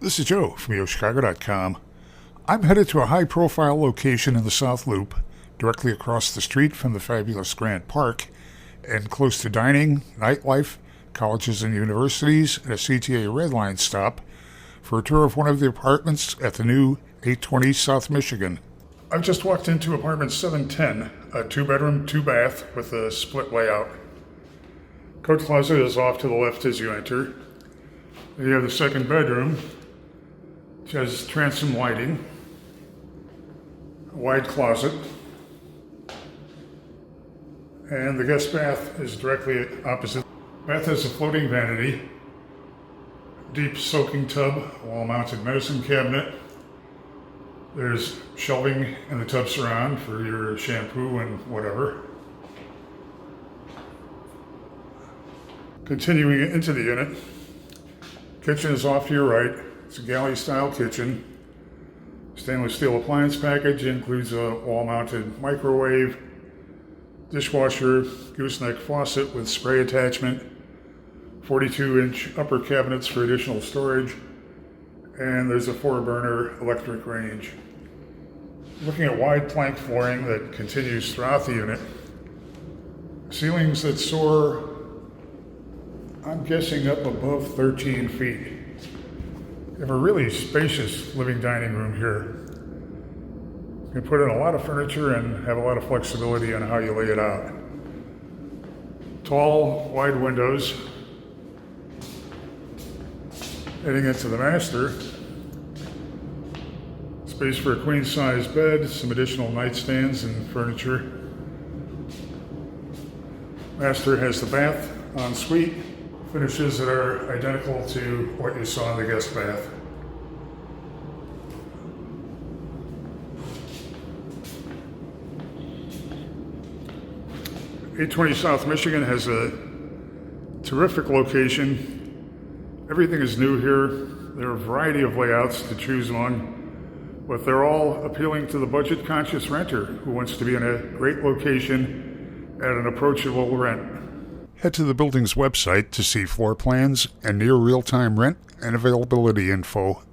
This is Joe from YoChicago.com. I'm headed to a high-profile location in the South Loop, directly across the street from the fabulous Grant Park, and close to dining, nightlife, colleges and universities, and a CTA Red Line stop for a tour of one of the apartments at the new 820 South Michigan. I've just walked into apartment 710, a 2-bedroom, 2-bath with a split layout. Coat closet is off to the left as you enter. You have the second bedroom, which has transom lighting, a wide closet, and the guest bath is directly opposite. Bath has a floating vanity, deep soaking tub, wall-mounted medicine cabinet. There's shelving in the tub surround for your shampoo and whatever. Continuing into the unit, kitchen is off to your right. It's a galley-style kitchen. Stainless steel appliance package includes a wall-mounted microwave, dishwasher, gooseneck faucet with spray attachment, 42-inch upper cabinets for additional storage, and there's a 4-burner electric range. Looking at wide plank flooring that continues throughout the unit. Ceilings that soar, I'm guessing, up above 13 feet. You have a really spacious living dining room here. You can put in a lot of furniture and have a lot of flexibility on how you lay it out. Tall, wide windows. Heading into the master. Space for a queen-size bed, some additional nightstands and furniture. Master has the bath en suite. Finishes that are identical to what you saw in the guest bath. .820 South Michigan has a terrific location. Everything is new here. There are a variety of layouts to choose among, but they're all appealing to the budget-conscious renter who wants to be in a great location at an approachable rent. Head to the building's website to see floor plans and near real-time rent and availability info.